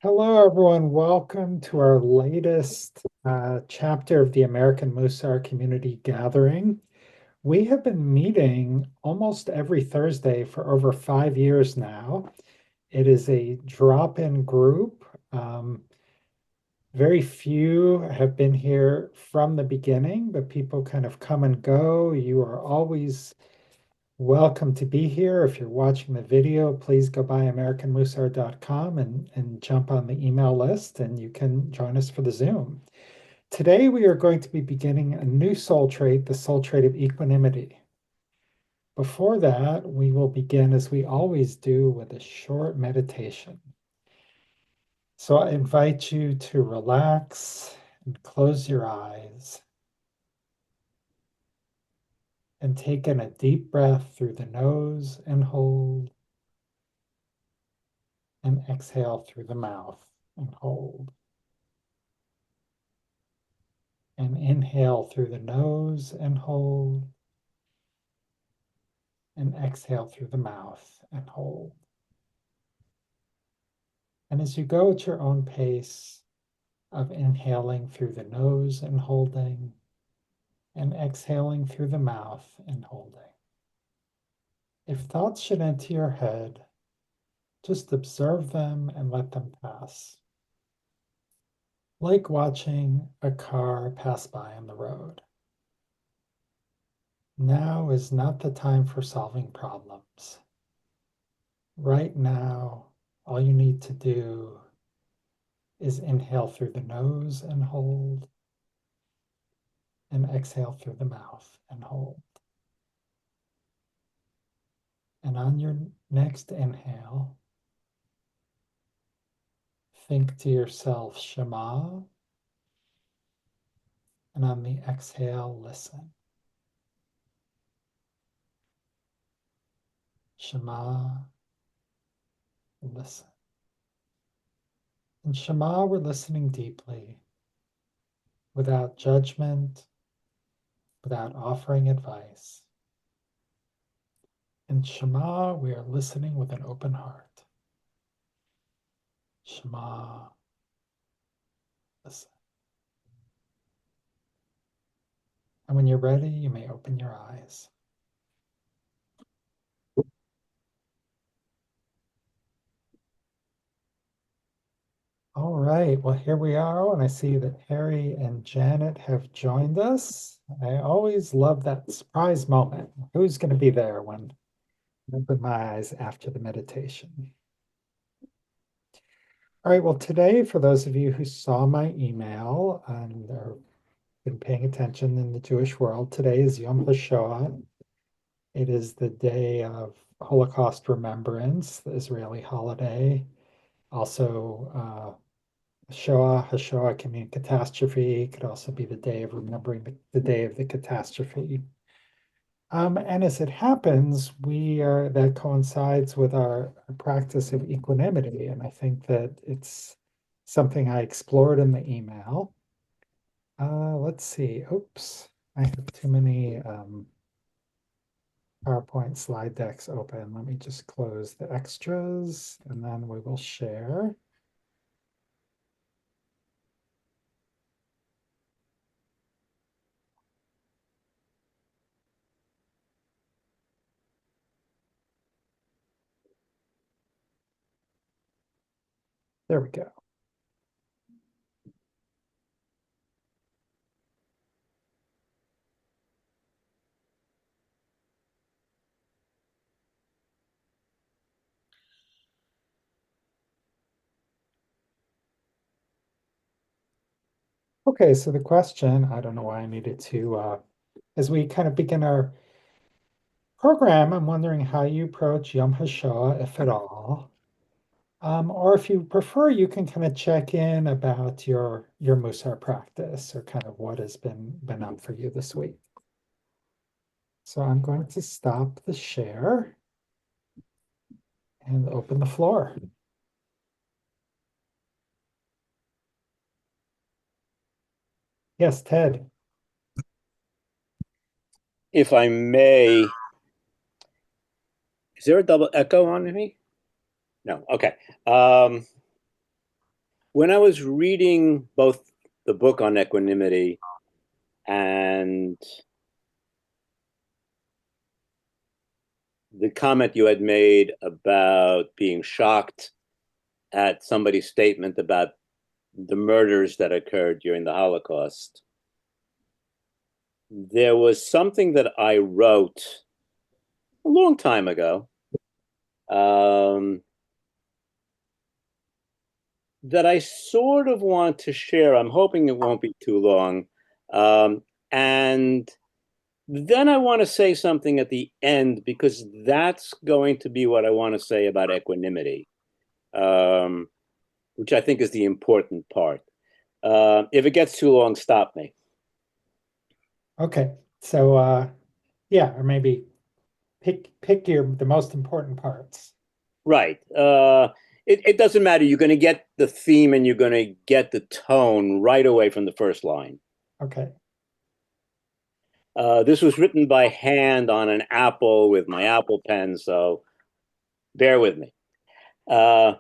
Hello, everyone. Welcome to our latest chapter of the American Mussar Community Gathering. We have been meeting almost every Thursday for over 5 years now. It is a drop-in group. Very few have been here from the beginning, but people kind of come and go. You are always welcome to be here. If you're watching the video, please go by americanmussar.com and jump on the email list and you can join us for the Zoom. Today, we are going to be beginning a new soul trait, the soul trait of equanimity. Before that, we will begin, as we always do, with a short meditation. So I invite you to relax and close your eyes and take in a deep breath through the nose and hold, and exhale through the mouth and hold. And inhale through the nose and hold. And exhale through the mouth and hold. And as you go at your own pace of inhaling through the nose and holding, and exhaling through the mouth and holding. If thoughts should enter your head, just observe them and let them pass. Like watching a car pass by on the road. Now is not the time for solving problems. Right now, all you need to do is inhale through the nose and hold, and exhale through the mouth and hold. And on your next inhale, think to yourself, Shema, and on the exhale, listen. Shema, listen. In Shema, we're listening deeply, without judgment, without offering advice. In Shema, we are listening with an open heart. Shema, listen. And when you're ready, you may open your eyes. All right, well, here we are, and I see that Harry and Janet have joined us. I always love that surprise moment. Who's going to be there when I open my eyes after the meditation? All right, well, today, for those of you who saw my email and are been paying attention in the Jewish world, today is Yom Hashoah. It is the day of Holocaust remembrance, the Israeli holiday. Also, Shoah, Hashoah can mean catastrophe. It could also be the day of remembering the day of the catastrophe. And as it happens, that coincides with our practice of equanimity. And I think that it's something I explored in the email. Let's see. Oops, I have too many PowerPoint slide decks open. Let me just close the extras and then we will share. There we go. Okay, so the question, I don't know why I needed to, as we kind of begin our program, I'm wondering how you approach Yom HaShoah, if at all. Or if you prefer, you can kind of check in about your Mussar practice or kind of what has been up for you this week. So I'm going to stop the share and open the floor. Yes, Ted. If I may, is there a double echo on me? No. Okay. When I was reading both the book on equanimity and the comment you had made about being shocked at somebody's statement about the murders that occurred during the Holocaust, there was something that I wrote a long time ago, um, that I sort of want to share. I'm hoping it won't be too long. And then I want to say something at the end because that's going to be what I want to say about equanimity, um, which I think is the important part. If it gets too long, stop me. Okay. So yeah, or maybe pick the most important parts. Right. It doesn't matter. You're going to get the theme and you're going to get the tone right away from the first line. Okay. This was written by hand on an Apple with my Apple pen, so bear with me. Uh,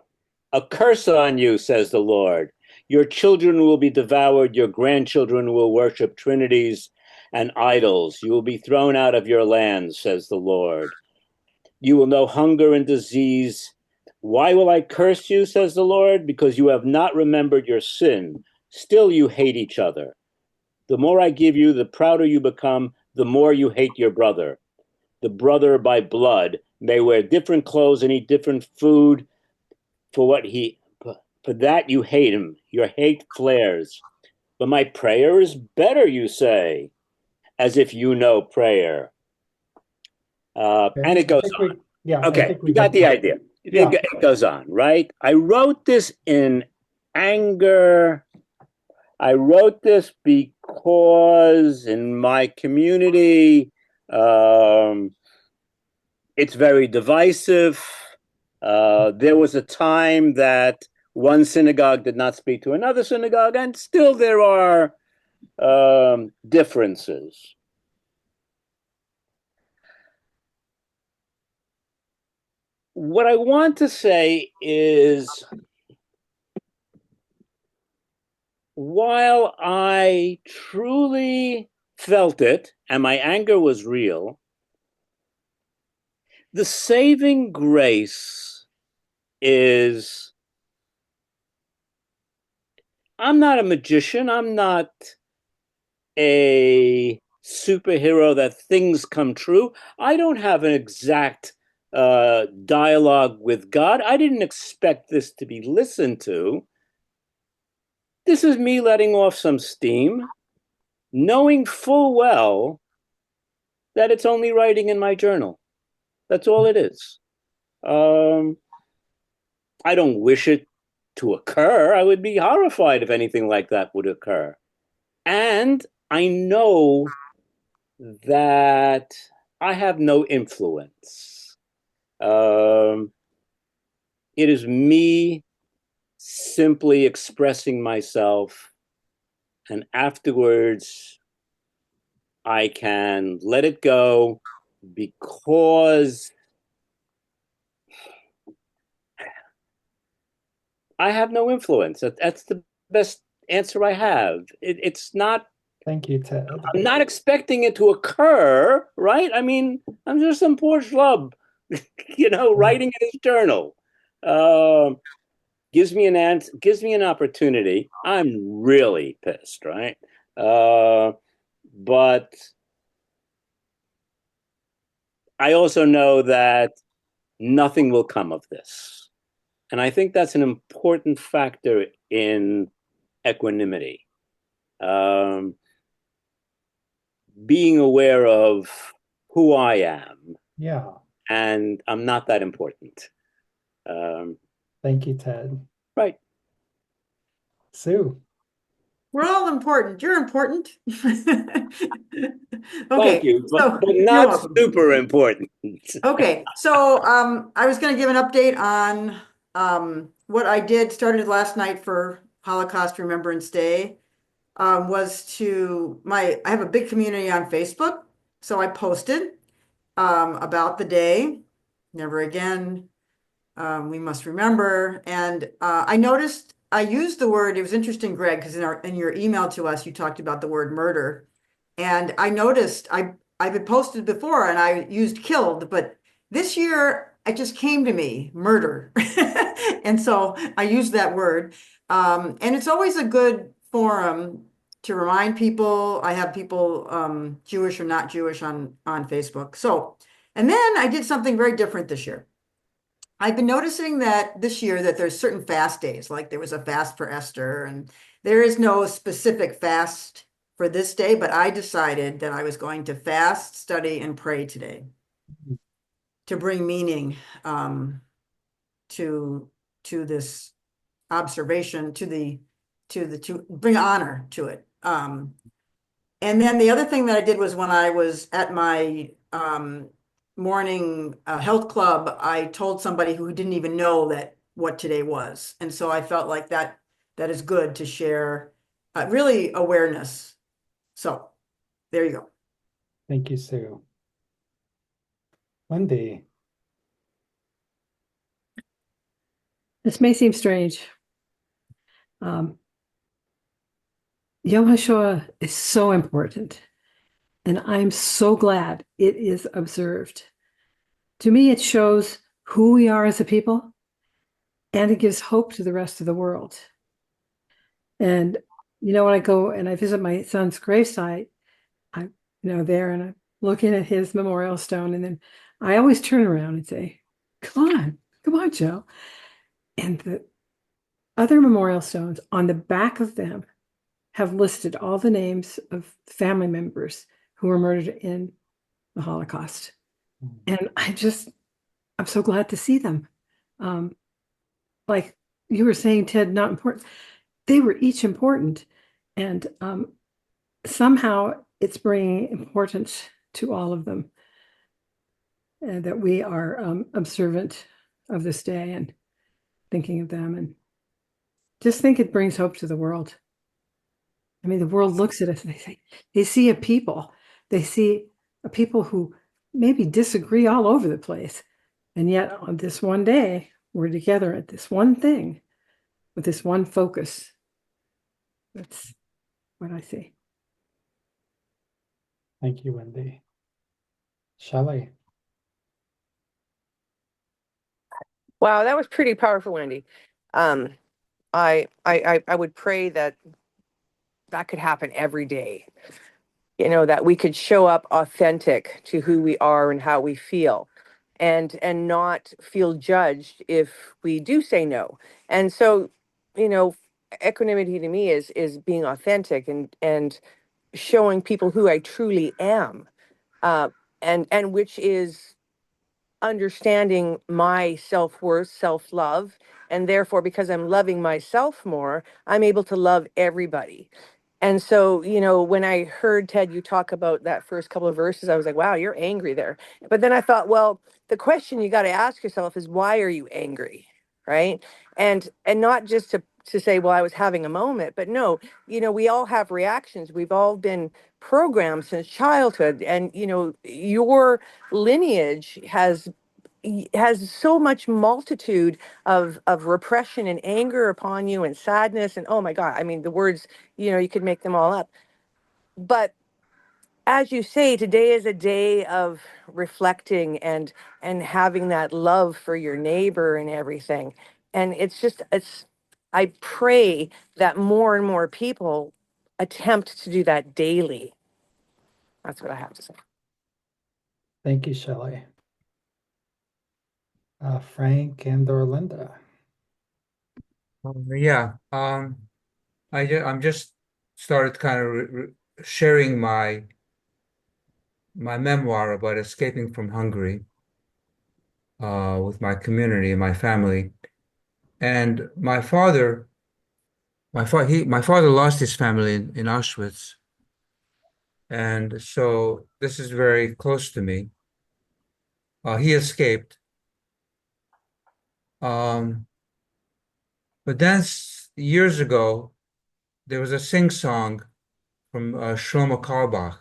a curse on you, says the Lord. Your children will be devoured, your grandchildren will worship trinities and idols. You will be thrown out of your land, says the Lord. You will know hunger and disease. Why will I curse you, says the Lord? Because you have not remembered your sin. Still, you hate each other. The more I give you, the prouder you become, the more you hate your brother. The brother by blood may wear different clothes and eat different food for what he for that you hate him. Your hate flares. But my prayer is better, you say, as if you know prayer. Okay. And it I goes think on. I Okay, think we you got get the that. idea. Yeah. It goes on, right? I wrote this in anger. I wrote this because in my community, um, it's very divisive. There was a time that one synagogue did not speak to another synagogue, and still there are differences. What I want to say is while I truly felt it and my anger was real, the saving grace is I'm not a magician. I'm not a superhero that things come true. I don't have an exact dialogue with God. I didn't expect this to be listened to. This is me letting off some steam, knowing full well that it's only writing in my journal. That's all it is. Um, I don't wish it to occur. I would be horrified if anything like that would occur. And I know that I have no influence. Um, it is me simply expressing myself, and afterwards I can let it go because I have no influence. That's the best answer I have. It's not, Thank you, Ted. I'm not expecting it to occur, right? I mean, I'm just some poor schlub, Yeah. writing in his journal. Um, gives me an opportunity. I'm really pissed, right? But I also know that nothing will come of this. And I think that's an important factor in equanimity. Um, being aware of who I am, Yeah. and I'm not that important. Um, Thank you, Ted. right. Sue. We're all important. You're important. Thank Okay, you, so but you're not welcome. super important. Okay, so I was going to give an update on what I did started last night for Holocaust Remembrance Day. Was to I have a big community on Facebook, so I posted about the day. Never again. We must remember. And I noticed I used the word, it was interesting, Greg, because in your email to us, you talked about the word murder. And I noticed I've been posted before and I used killed, but this year it just came to me, murder. And so I used that word. And it's always a good forum to remind people. I have people Jewish or not Jewish on Facebook. So, and then I did something very different this year. I've been noticing that this year that there's certain fast days, like there was a fast for Esther, and there is no specific fast for this day, but I decided that I was going to fast, study, and pray today to bring meaning to this observation, to bring honor to it. And then the other thing that I did was when I was at my morning health club, I told somebody who didn't even know that what today was. And so I felt like that is good to share really awareness. So there you go. Thank you, Sue. Wendy. This may seem strange. Yom HaShoah is so important, and I'm so glad it is observed. To me, it shows who we are as a people, and it gives hope to the rest of the world. And, when I go and I visit my son's gravesite, I'm, there and I'm looking at his memorial stone, and then I always turn around and say, come on, Joe. And the other memorial stones on the back of them have listed all the names of family members who were murdered in the Holocaust. And I'm so glad to see them. Like you were saying, Ted, not important. They were each important. And somehow it's bringing importance to all of them. And that we are observant of this day and thinking of them. And just think it brings hope to the world. I mean, the world looks at us and they see a people. They see a people who maybe disagree all over the place. And yet on this one day, we're together at this one thing with this one focus. That's what I see. Thank you, Wendy. Shelley. Wow, that was pretty powerful, Wendy. I would pray that could happen every day. That we could show up authentic to who we are and how we feel, and not feel judged if we do say no. And so, equanimity to me is being authentic and showing people who I truly am, and which is understanding my self-worth, self-love, and therefore because I'm loving myself more, I'm able to love everybody. And so, when I heard Ted, you talk about that first couple of verses, I was like, wow, you're angry there. But then I thought, well, the question you got to ask yourself is, why are you angry? Right. And not just to say, well, I was having a moment, but no, we all have reactions. We've all been programmed since childhood. And, your lineage has so much multitude of repression and anger upon you and sadness and oh my god, I mean the words, you could make them all up. But as you say, today is a day of reflecting and having that love for your neighbor and everything. And it's I pray that more and more people attempt to do that daily. That's what I have to say. Thank you, Shelley. Frank and or Linda. Yeah, I'm just started kind of sharing my memoir about escaping from Hungary with my community and my family. And my father lost his family in Auschwitz, and so this is very close to me. He escaped, um, but then years ago there was a sing song from Shlomo Carlebach.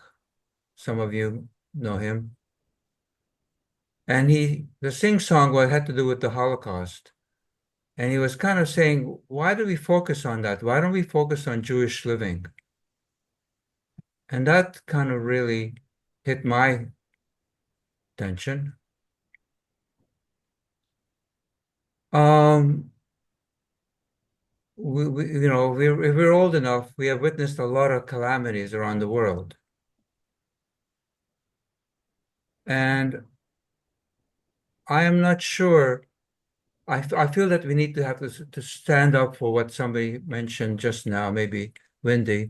Some of you know him. And the sing song had to do with the Holocaust. And he was kind of saying, why do we focus on that? Why don't we focus on Jewish living? And that kind of really hit my attention. Um, if we're old enough, we have witnessed a lot of calamities around the world. And I am not sure. I feel that we need to have to stand up for what somebody mentioned just now, maybe Wendy,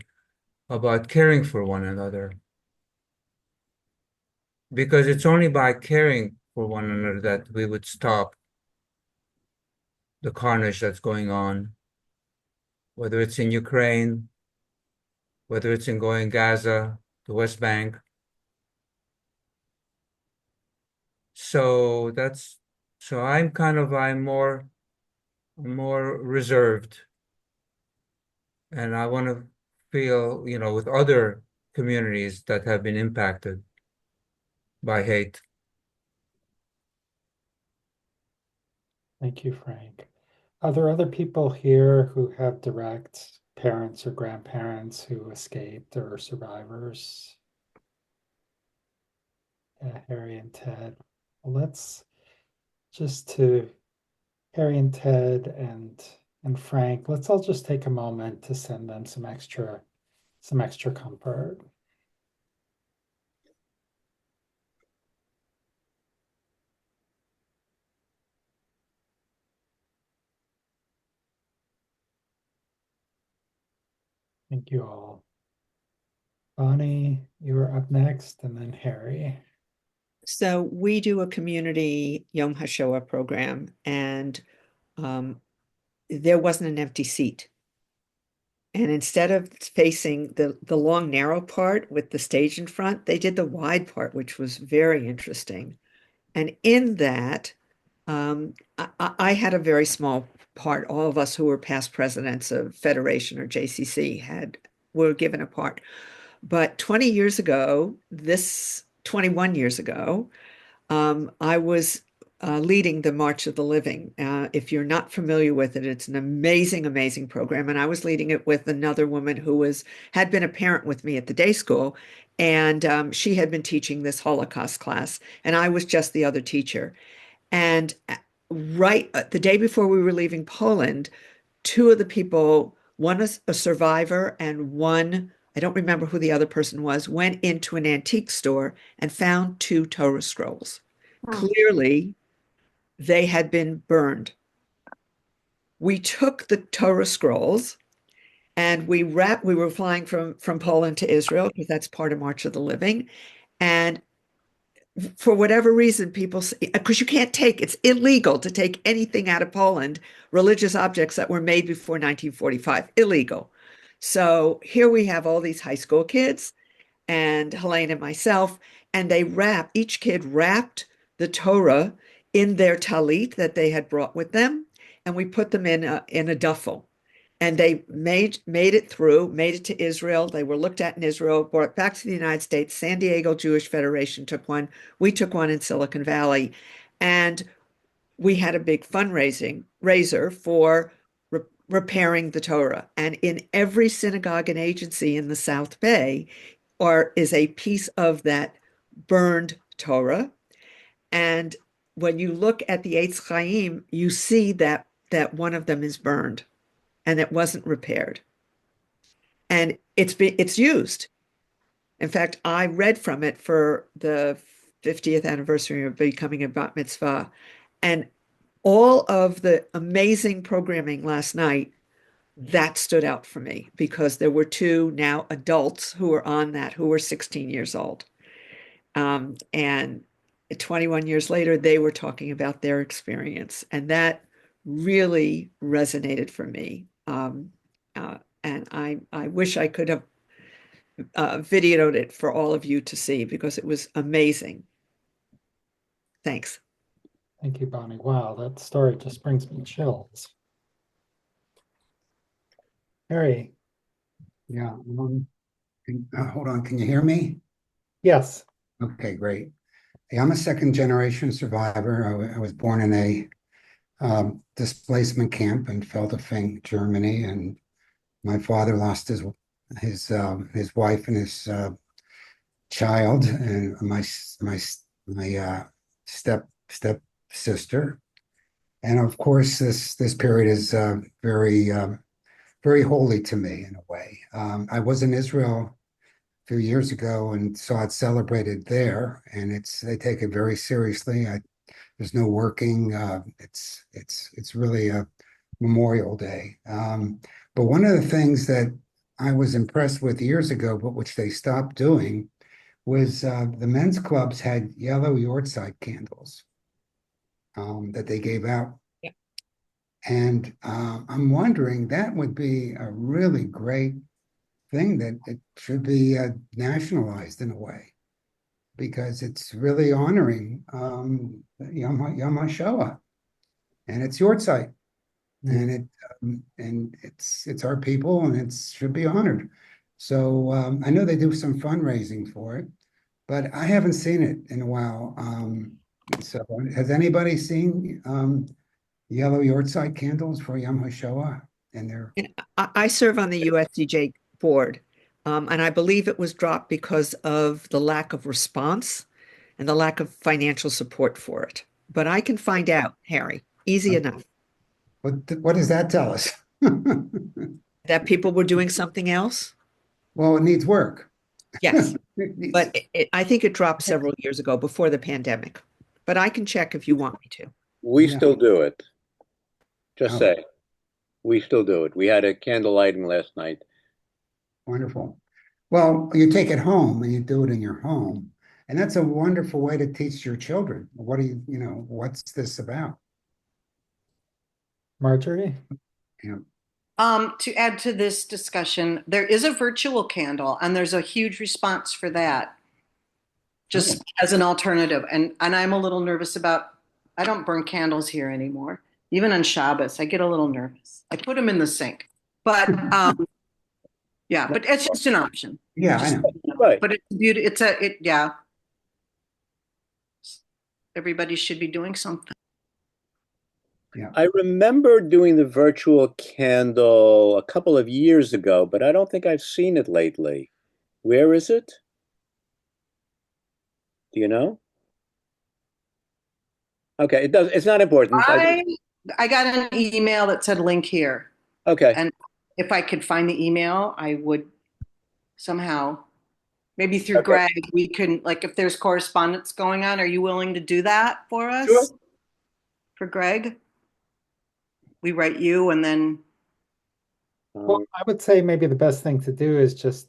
about caring for one another. Because it's only by caring for one another that we would stop the carnage that's going on, whether it's in Ukraine, whether it's in going Gaza, the West Bank. So I'm more reserved, and I want to feel, with other communities that have been impacted by hate. Thank you, Frank. Are there other people here who have direct parents or grandparents who escaped or are survivors? Harry and Ted. Well, let's just to Harry and Ted and Frank, let's all just take a moment to send them some extra comfort. Thank you all. Bonnie, you're up next, and then Harry. So we do a community Yom Hashoah program, and there wasn't an empty seat. And instead of facing the long, narrow part with the stage in front, they did the wide part, which was very interesting. And in that, I had a very small part. All of us who were past presidents of Federation or JCC were given a part. But 21 years ago, I was leading the March of the Living. If you're not familiar with it, it's an amazing, amazing program. And I was leading it with another woman who had been a parent with me at the day school. And she had been teaching this Holocaust class, and I was just the other teacher. And right the day before we were leaving Poland, two of the people, one is a survivor and one, I don't remember who the other person was, went into an antique store and found two Torah scrolls. Clearly, they had been burned. We took the Torah scrolls and we were flying from Poland to Israel because that's part of March of the Living. And for whatever reason, people, because you can't it's illegal to take anything out of Poland, religious objects that were made before 1945, illegal. So here we have all these high school kids and Helene and myself, and each kid wrapped the Torah in their talit that they had brought with them, and we put them in a duffel. And they made it to Israel. They were looked at in Israel, brought back to the United States. San Diego Jewish Federation took one. We took one in Silicon Valley. And we had a big raiser for repairing the Torah. And in every synagogue and agency in the South Bay is a piece of that burned Torah. And when you look at the Eitz Chaim, you see that one of them is burned and it wasn't repaired. And it's used. In fact, I read from it for the 50th anniversary of becoming a bat mitzvah. And all of the amazing programming last night, that stood out for me because there were two now adults who were on that, who were 16 years old. And 21 years later, they were talking about their experience. And that really resonated for me. And I wish I could have videoed it for all of you to see because it was amazing. Thanks. Thank you, Bonnie. Wow, that story just brings me chills. Harry. Yeah. Hold on. Can you hear me? Yes. Okay, great. Yeah, I'm a second generation survivor. I was born in a displacement camp in Feldafing, Germany, and my father lost his wife and his child, and my step sister. And of course, this period is very holy to me in a way. I was in Israel a few years ago and saw it celebrated there, and they take it very seriously. There's no working. It's really a Memorial Day. But one of the things that I was impressed with years ago, but which they stopped doing, was the men's clubs had yellow Yortzeit candles that they gave out. Yeah. And I'm wondering, that would be a really great thing that it should be nationalized in a way, because it's really honoring Yom HaShoah, and it's Yortzeit, and it's our people, and it should be honored. So I know they do some fundraising for it, but I haven't seen it in a while. So has anybody seen yellow Yortzeit candles for Yom HaShoah? And they're And I serve on the USDJ board, and I believe it was dropped because of the lack of response and the lack of financial support for it. But I can find out, Harry, easy enough, what does that tell us? that people were doing something else. Well, it needs work. Yes, It needs- but I think it dropped several years ago before the pandemic. But I can check if you want me to. We Yeah. still do it. Just Oh. say. We still do it. We had a candle lighting last night. Wonderful. Well, you take it home and you do it in your home. And that's a wonderful way to teach your children. What's this about? Marjorie? Yeah. To add to this discussion, there is a virtual candle and there's a huge response for that, just as an alternative. And I'm a little nervous I don't burn candles here anymore. Even on Shabbos, I get a little nervous. I put them in the sink. But yeah, but it's just an option. Yeah, I Just, know. Right. but it's beauty. Yeah. Everybody should be doing something. Yeah. I remember doing the virtual candle a couple of years ago, but I don't think I've seen it lately. Where is it? Do you know? Okay, it's not important. I got an email that said link here. Okay. And if I could find the email, I would somehow, maybe through Okay. Greg, we can, like, if there's correspondence going on, are you willing to do that for us? Sure. For Greg? We write you and then, Well, I would say maybe the best thing to do is just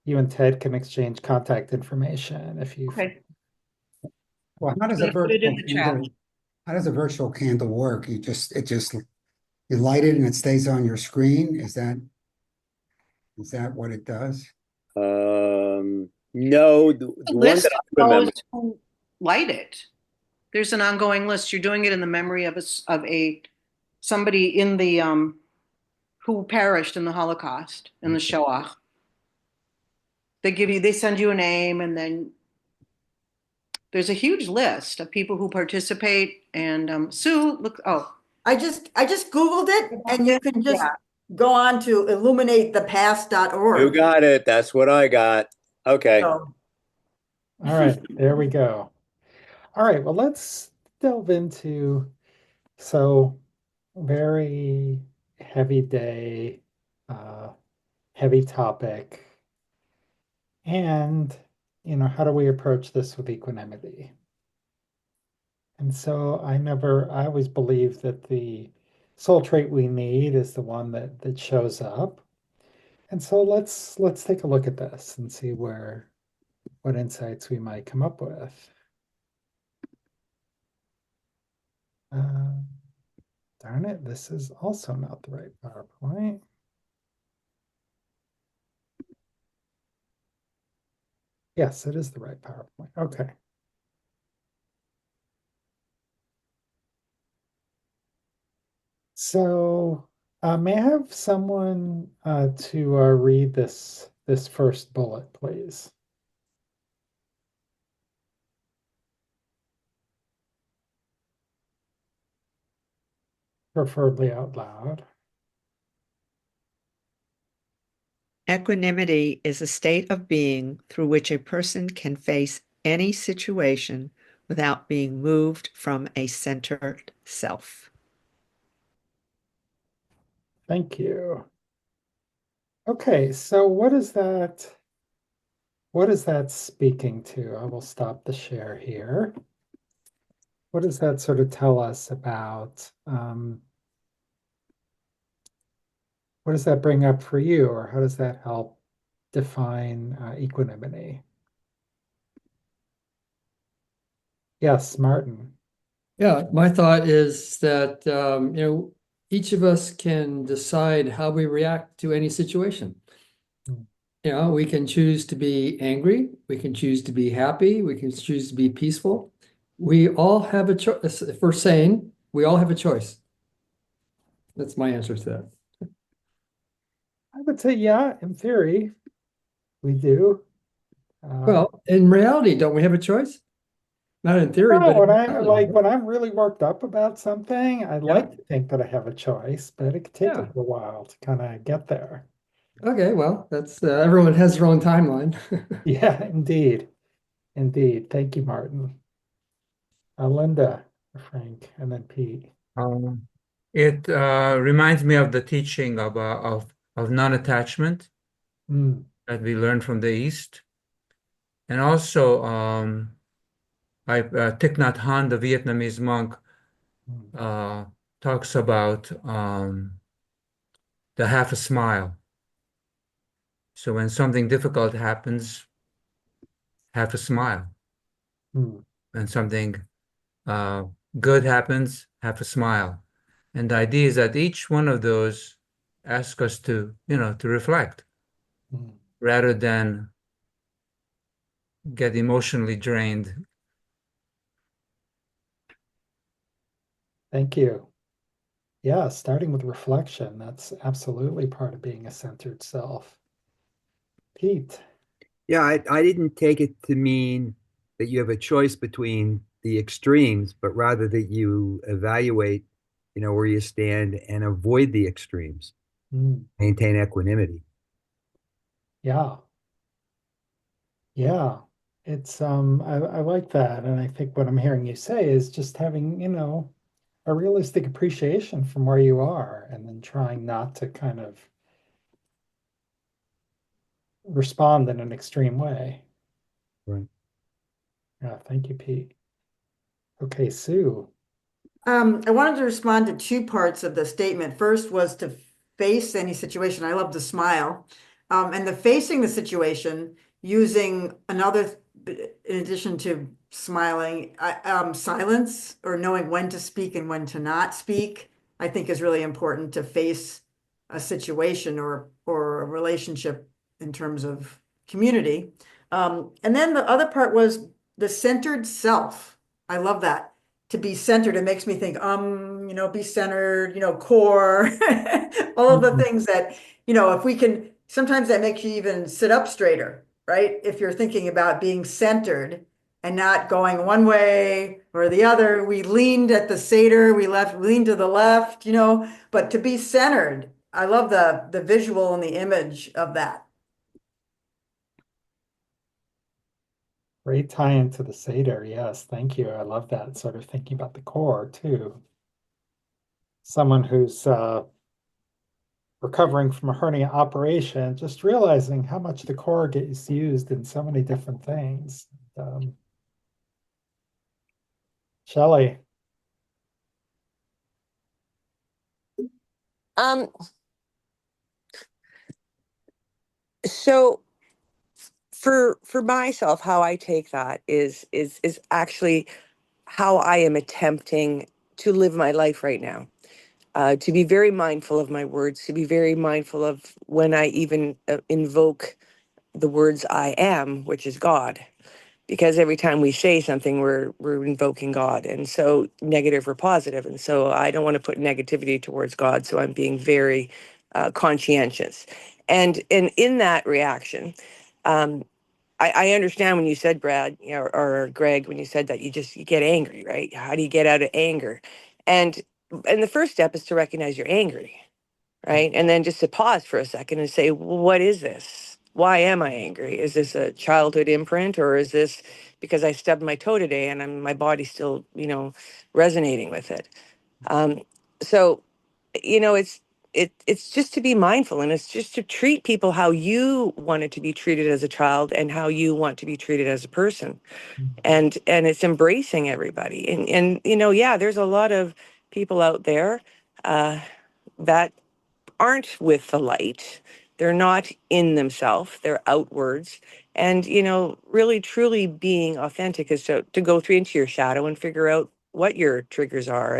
you and Ted can exchange contact information if you. okay. Well, Put it in the chat. how does a virtual candle work? You light it and it stays on your screen. Is that what it does? No, the one List that I remember. knows who light it. There's an ongoing list. You're doing it in the memory of somebody in the who perished in the Holocaust, in the Shoah. They send you a name, and then there's a huge list of people who participate. And Sue, look, I just Googled it, and you can just go on to illuminatethepast.org. You got it. That's what I got. Okay. So, All right, there we go. All right, well, let's delve into, very heavy day, heavy topic. And, how do we approach this with equanimity? And so I always believe that the soul trait we need is the one that shows up. And so let's take a look at this and see what insights we might come up with. Darn it, this is also not the right PowerPoint. Yes, it is the right PowerPoint. Okay. So may I have someone to read this first bullet, please? preferably out loud. Equanimity is a state of being through which a person can face any situation without being moved from a centered self. Thank you. Okay, so what is that speaking to? I will stop the share here. What does that sort of tell us about, what does that bring up for you, or how does that help define equanimity? Yes, Martin. Yeah, my thought is that each of us can decide how we react to any situation. Mm. We can choose to be angry, we can choose to be happy, we can choose to be peaceful. We all have a choice. If we're sane, we all have a choice. That's my answer to that. I would say, yeah, in theory, we do. Well, in reality, don't we have a choice? Not in theory, No, but in when reality. when I'm really worked up about something, I'd Yeah. like to think that I have a choice, but it could take a Yeah. little while to kind of get there. Okay, well, that's everyone has their own timeline. Yeah, indeed. Indeed. Thank you, Martin. Linda, Frank, and then Pete. It reminds me of the teaching of non-attachment Mm, that we learned from the East. And also, Thich Nhat Hanh, the Vietnamese monk, mm, talks about the half a smile. So when something difficult happens, half a smile. mm, When something uh, good happens, half a smile. And the idea is that each one of those asks us to reflect mm. rather than get emotionally drained. Thank you. Yeah, starting with reflection, that's absolutely part of being a centered self. Pete. Yeah, I didn't take it to mean that you have a choice between the extremes, but rather that you evaluate, where you stand and avoid the extremes, Mm, maintain equanimity. yeah. Yeah. It's I like that. And I think what I'm hearing you say is just having, a realistic appreciation from where you are and then trying not to kind of respond in an extreme way. Right. Yeah, thank you, Pete. Okay, Sue. I wanted to respond to two parts of the statement. First was to face any situation. I love to smile. And the facing the situation using another, in addition to smiling, silence or knowing when to speak and when to not speak, I think is really important to face a situation or a relationship in terms of community. And then the other part was the centered self. I love that, to be centered. It makes me think, be centered, core, all of the Mhm. things that, if we can, sometimes that makes you even sit up straighter, right? If you're thinking about being centered and not going one way or the other. We leaned at the Seder, we leaned to the left, but to be centered. I love the visual and the image of that. Great tie into the Seder. Yes, thank you. I love that sort of thinking about the core too. Someone who's recovering from a hernia operation, just realizing how much the core gets used in so many different things. Shelley. Um, so for myself, how I take that is actually how I am attempting to live my life right now. To be very mindful of my words, to be very mindful of when I even invoke the words I am, which is God. Because every time we say something, we're invoking God, and so negative or positive. And so I don't want to put negativity towards God, so I'm being very conscientious. And in that reaction, um, I understand when you said, Brad, or Greg, when you said that you get angry, right? How do you get out of anger? And and the first step is to recognize you're angry, right? And then just to pause for a second and say, well, what is this? Why am I angry? Is this a childhood imprint, or is this because I stubbed my toe today and my body's still, resonating with it? So, it's just to be mindful, and it's just to treat people how you wanted to be treated as a child and how you want to be treated as a person. And it's embracing everybody. And yeah, there's a lot of people out there that aren't with the light. They're not in themselves, they're outwards. And, really truly being authentic is to go through into your shadow and figure out what your triggers are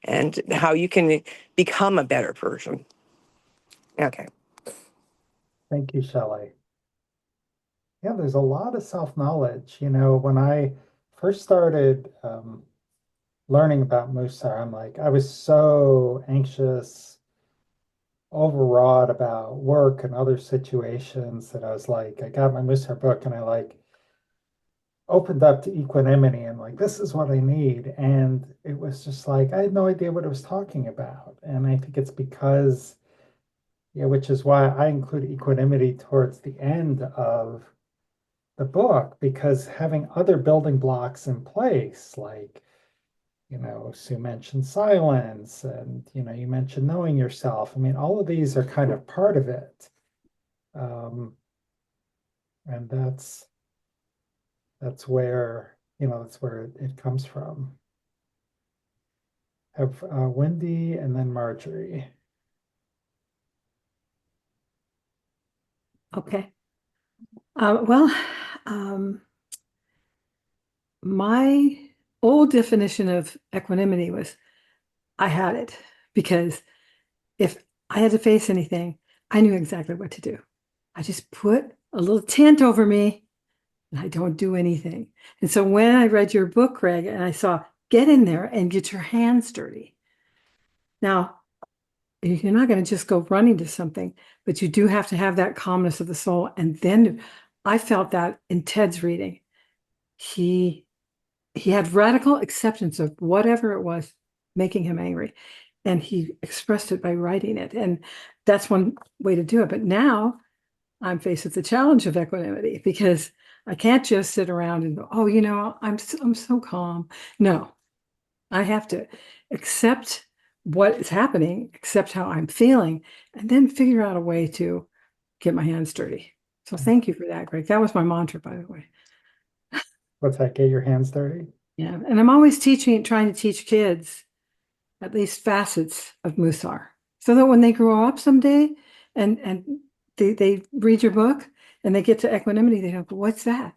and how you can become a better person. Okay. Thank you, Shelley. Yeah, there's a lot of self-knowledge. When I first started learning about Mussar, I was so anxious, overwrought about work and other situations that I was like, I got my Mussar book and I opened up to equanimity and this is what I need. And it was just like, I had no idea what it was talking about. And I think it's because, yeah, which is why I include equanimity towards the end of the book, because having other building blocks in place, Sue mentioned silence and, you mentioned knowing yourself. All of these are kind of part of it. And that's where it comes from. Have Wendy and then Marjorie. Okay. Well, my old definition of equanimity was I had it because if I had to face anything, I knew exactly what to do. I just put a little tent over me and I don't do anything. And so when I read your book, Craig, and I saw get in there and get your hands dirty. Now, you're not going to just go running to something, but you do have to have that calmness of the soul. And then I felt that in Ted's reading. He had radical acceptance of whatever it was making him angry. And he expressed it by writing it. And that's one way to do it. But now I'm faced with the challenge of equanimity because I can't just sit around and go, oh, I'm so calm. No, I have to accept what is happening, accept how I'm feeling, and then figure out a way to get my hands dirty. So thank you for that, Greg. That was my mantra, by the way. What's that? Get your hands dirty? Yeah. And I'm always trying to teach kids at least facets of Mussar so that when they grow up someday and they read your book and they get to equanimity, they go, what's that?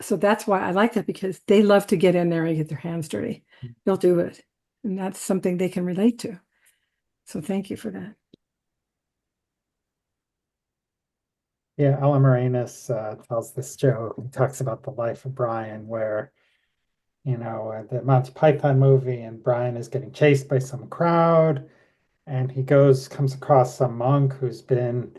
So that's why I like that, because they love to get in there and get their hands dirty. They'll do it. And that's something they can relate to. So thank you for that. Yeah, Alan Moranis tells this joke. He talks about the life of Brian, where, the Monty Python movie, and Brian is getting chased by some crowd, and he comes across some monk who's been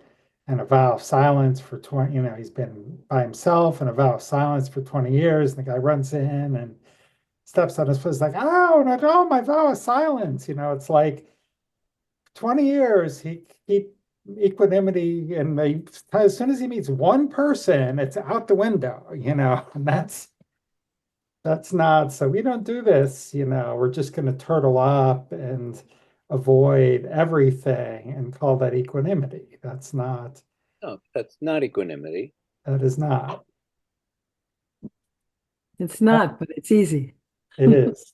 in a vow of silence for 20, he's been by himself in a vow of silence for 20 years. And the guy runs in and steps on his foot, is like, oh, no, my vow of silence. It's like 20 years, he equanimity, and as soon as he meets one person, it's out the window, and that's not, so we don't do this, we're just going to turtle up and avoid everything and call that equanimity. No, that's not equanimity. That is not. It's not, but it's easy. It is.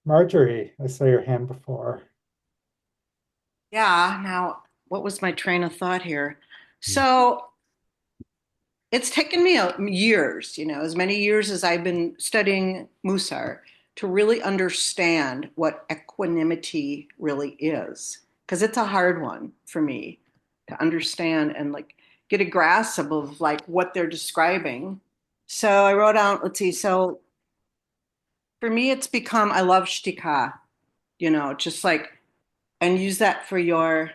Marjorie, I saw your hand before. Yeah, now what was my train of thought here? So it's taken me years, as many years as I've been studying Mussar, to really understand what equanimity really is. Because it's a hard one for me to understand and get a grasp of what they're describing. So I wrote out, let's see, so for me it's become, I love shtika, just and use that for your,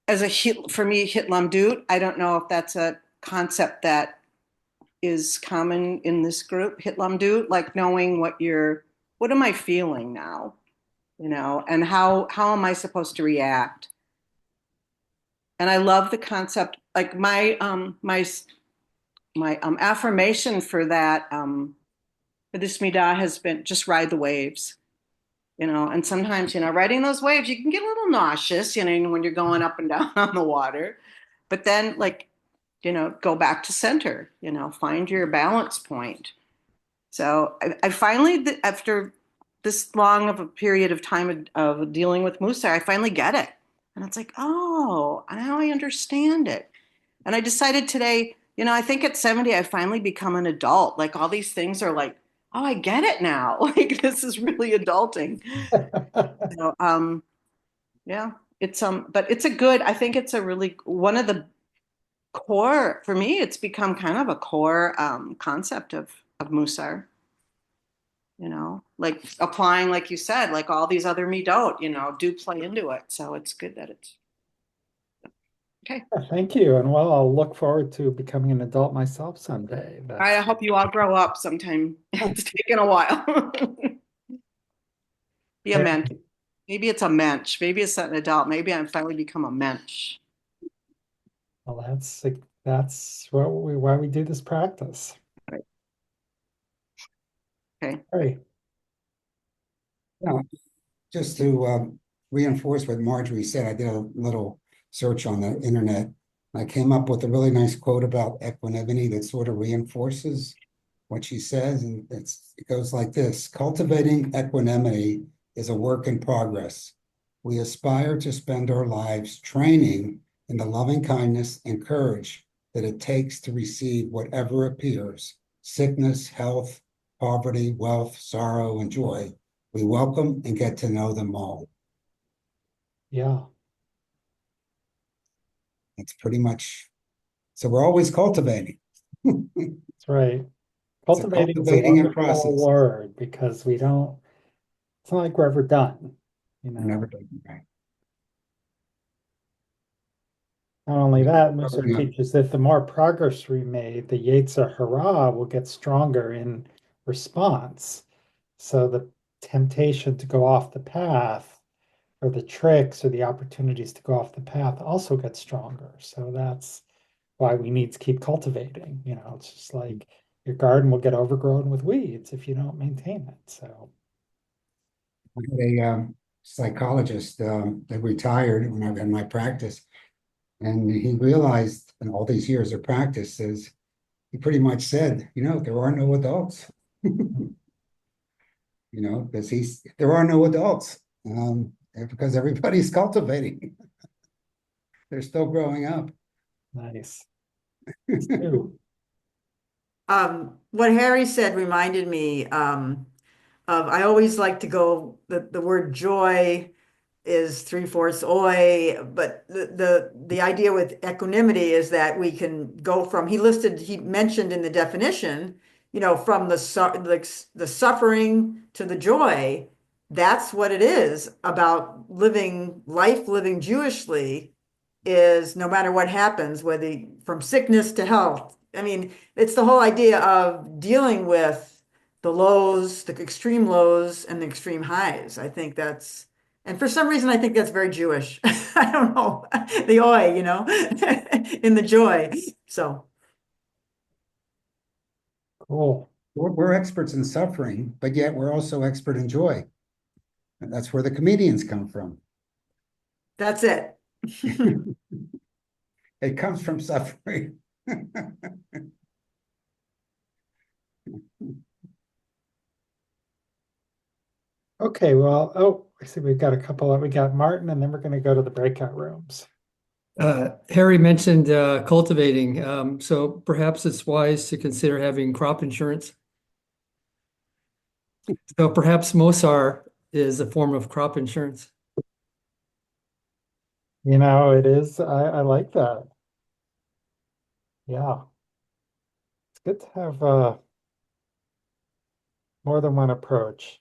as a hit, for me, hitlamdut. I don't know if that's a concept that is common in this group, hitlamdut, like knowing what your what am I feeling now? And how am I supposed to react? And I love the concept, like my affirmation for that for this midah has been just ride the waves. And sometimes, riding those waves, you can get a little nauseous, when you're going up and down on the water. But then, like, go back to center, find your balance point. So I finally, after this long of a period of time of dealing with Mussar, I finally get it. And it's like, oh, now I understand it. And I decided today, I think at 70, I finally become an adult. Like all these things are like, oh, I get it now. Like this is really adulting. So, yeah, but it's I think it's a really one of the core for me. It's become kind of a core concept of Mussar. Like applying, like you said, like all these other midot, do play into it. So it's good that it's okay. Thank you. And well, I'll look forward to becoming an adult myself someday. All right, I hope you all grow up sometime. It's taken a while. Be a mensch. Maybe it's a mensch. Maybe it's an adult. Maybe I'm finally become a mensch. Well, that's why we do this practice. Right. Okay. All right. Now, just to reinforce what Marjorie said, I did a little search on the internet. I came up with a really nice quote about equanimity that sort of reinforces what she says. And it goes like this: cultivating equanimity is a work in progress. We aspire to spend our lives training in the loving kindness and courage that it takes to receive whatever appears: sickness, health, poverty, wealth, sorrow, and joy. We welcome and get to know them all. Yeah. That's pretty much, so we're always cultivating. That's right. It's a Cultivating is a cultivating and wonderful process. word because it's not like we're ever done, Never done, right. Not only that, Never Mussar done. teaches that the more progress we made, the Yetzer Hara will get stronger in response. So the temptation to go off the path, or the tricks or the opportunities to go off the path also get stronger. So that's why we need to keep cultivating. It's just like your garden will get overgrown with weeds if you don't maintain it. So I had a psychologist that retired when I was in my practice, and he realized in all these years of practice is he pretty much said, there are no adults. Because there are no adults because everybody's cultivating. They're still growing up. nice. Sue. What Harry said reminded me of I always like to go the word joy is three-fourths oi, but the idea with equanimity is that we can go from he mentioned in the definition, from the suffering to the joy. That's what it is about living Jewishly, is no matter what happens, whether from sickness to health. I mean, it's the whole idea of dealing with the lows, the extreme lows and the extreme highs. And for some reason, I think that's very Jewish. I don't know. The oi, in the joy. So. Cool. We're experts in suffering, but yet we're also expert in joy. And that's where the comedians come from. That's it. It comes from suffering. Okay, well, I see we got Martin, and then we're going to go to the breakout rooms. Harry mentioned cultivating, so perhaps it's wise to consider having crop insurance. So perhaps Mussar is a form of crop insurance. It is. I like that. Yeah. It's good to have more than one approach.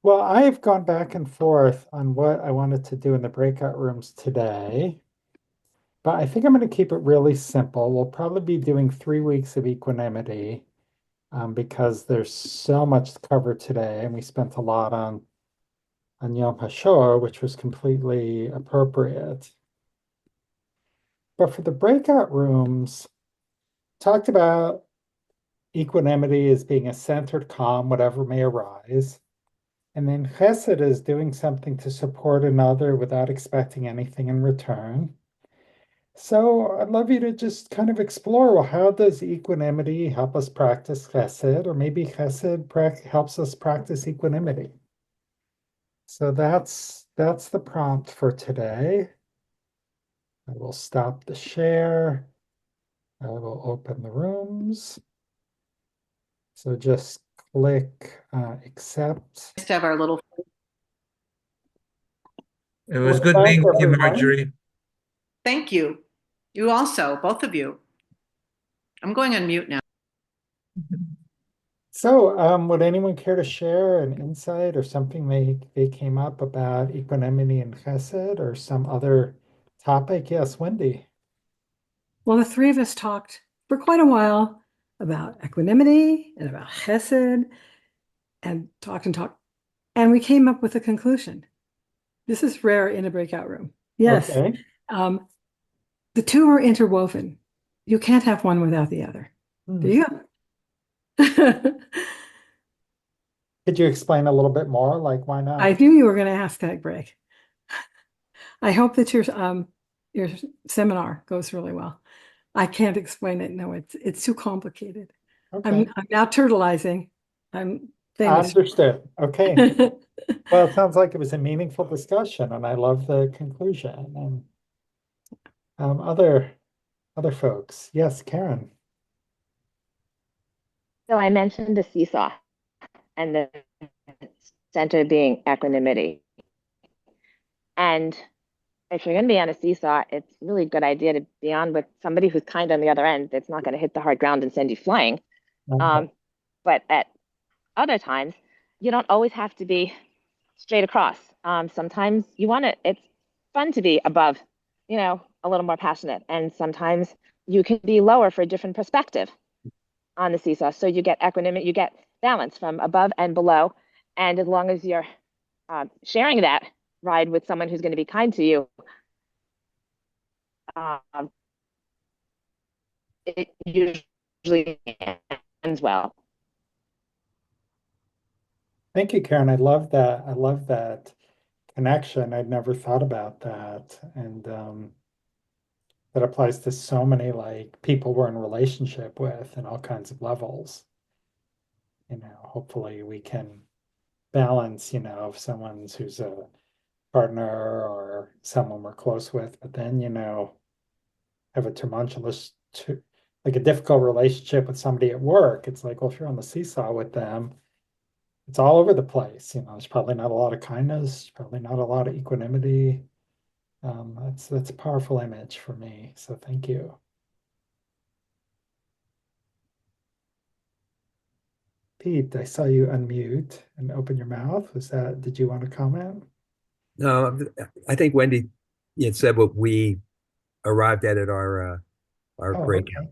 Well, I've gone back and forth on what I wanted to do in the breakout rooms today, but I think I'm going to keep it really simple. We'll probably be doing 3 weeks of equanimity. because there's so much to cover today, and we spent a lot on Yom HaShoah, which was completely appropriate. But for the breakout rooms, talked about equanimity as being a centered calm, whatever may arise. And then chesed is doing something to support another without expecting anything in return. So I'd love you to just kind of explore, well, how does equanimity help us practice chesed, or maybe chesed helps us practice equanimity? So that's the prompt for today. I will stop the share. I will open the rooms. So just click accept. Nice to have our little. It was Well, good thanks, being with you, everyone. Marjorie. Thank you. You also, both of you. I'm going on mute now. So, would anyone care to share an insight or something they came up about equanimity and chesed or some other topic? Yes, Wendy. Well, the three of us talked for quite a while about equanimity and about chesed and talked and talked. And we came up with a conclusion. This is rare in a breakout room. Yes. Okay. The two are interwoven. You can't have one without the other. There you go. Could you explain a little bit more? Like, why not? I knew you were going to ask that, Greg. I hope that your seminar goes really well. I can't explain it. No, it's too complicated. Okay. I'm now turtleizing. I'm famous. Understood. Okay. Well, it sounds like it was a meaningful discussion, and I love the conclusion. And other folks. Yes, Karen. So I mentioned the seesaw and the center being equanimity. And if you're going to be on a seesaw, it's really a good idea to be on with somebody who's kind on the other end that's not going to hit the hard ground and send you flying. But at other times, you don't always have to be straight across. Sometimes you want to, it's fun to be above, a little more passionate. And sometimes you can be lower for a different perspective on the seesaw. So you get equanimity, you get balance from above and below. And as long as you're sharing that ride with someone who's going to be kind to you, it usually ends well. Thank you, Karen. I love that. I love that connection. I'd never thought about that. And that applies to so many like people we're in relationship with in all kinds of levels. Hopefully we can balance, if someone's who's a partner or someone we're close with, but then, have a tumultuous, like a difficult relationship with somebody at work. It's like, well, if you're on the seesaw with them, it's all over the place. There's probably not a lot of kindness, probably not a lot of equanimity. That's a powerful image for me. So thank you. Pete, I saw you unmute and open your mouth. Did you want to comment? No, I think Wendy had said what we arrived at our breakout. Okay.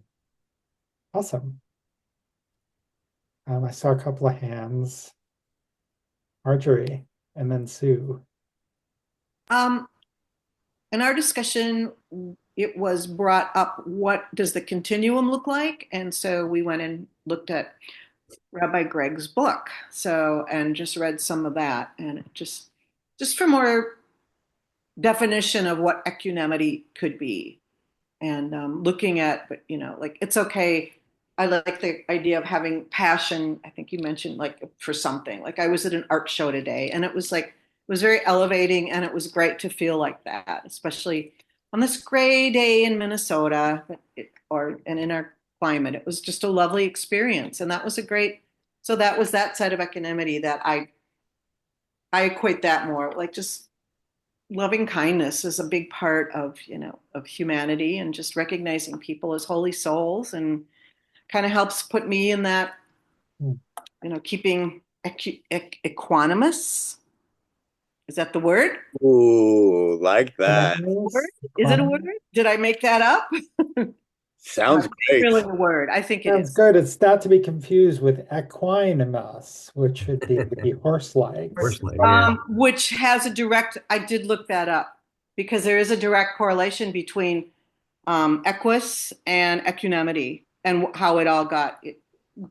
Awesome. I saw a couple of hands. Marjorie and then Sue. In our discussion, it was brought up, what does the continuum look like? And so we went and looked at Rabbi Greg's book. And just read some of that, and just for more definition of what equanimity could be. And looking at, like, it's okay. I like the idea of having passion. I think you mentioned, like, for something. Like, I was at an art show today, and it was very elevating, and it was great to feel like that, especially on this gray day in Minnesota, and in our climate. It was just a lovely experience, and that was so that was that side of equanimity that I equate that more, like, just loving kindness is a big part of humanity, and just recognizing people as holy souls, and kind of helps put me in that, keeping equanimous. Is that the word? Ooh, like that. Is it a word? Did I make that up? Sounds great. Really a word. I think it Sounds is. good. It's not to be confused with equanimus, which would be the horse legs. Horse leg, yeah. Which has a direct, I did look that up because there is a direct correlation between equus and equanimity and how it all got,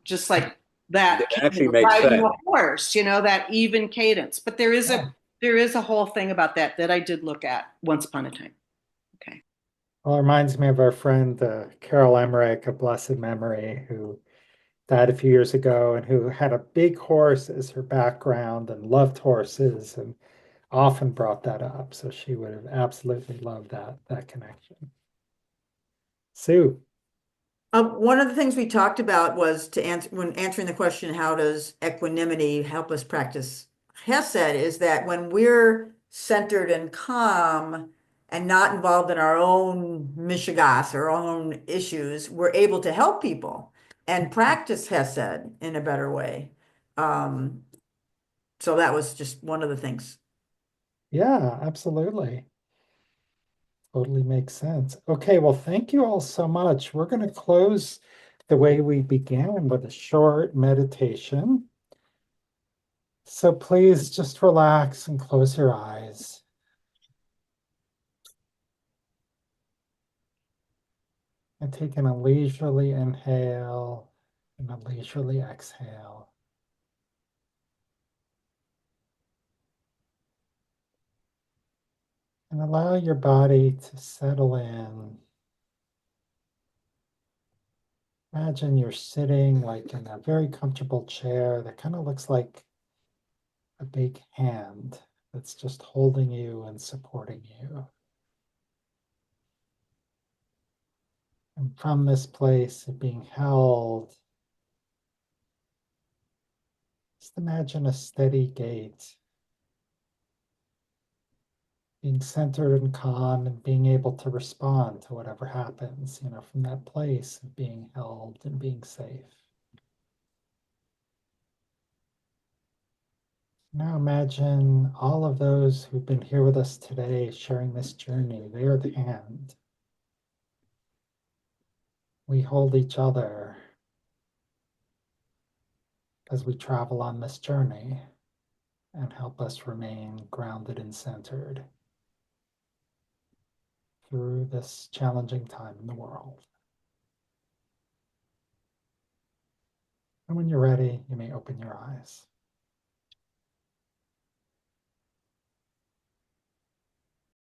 just like that, It actually makes riding sense. a horse, that even cadence. But there is a whole thing about that I did look at once upon a time. Okay. Well, it reminds me of our friend Carol Emmerich of blessed memory, who died a few years ago and who had a big horse as her background and loved horses and often brought that up. So she would have absolutely loved that connection. Sue. One of the things we talked about was to answer when answering the question, how does equanimity help us practice Hesed, is that when we're centered and calm and not involved in our own mishigas, our own issues, we're able to help people and practice Hesed in a better way. So that was just one of the things. Yeah, absolutely. Totally makes sense. Okay, well, thank you all so much. We're going to close the way we began with a short meditation. So please just relax and close your eyes. And take in a leisurely inhale and a leisurely exhale. And allow your body to settle in. Imagine you're sitting like in a very comfortable chair that kind of looks like a big hand that's just holding you and supporting you. And from this place of being held, just imagine a steady gait, being centered and calm and being able to respond to whatever happens, from that place of being held and being safe. Now imagine all of those who've been here with us today sharing this journey. They are the hand. We hold each other as we travel on this journey and help us remain grounded and centered through this challenging time in the world. And when you're ready, you may open your eyes.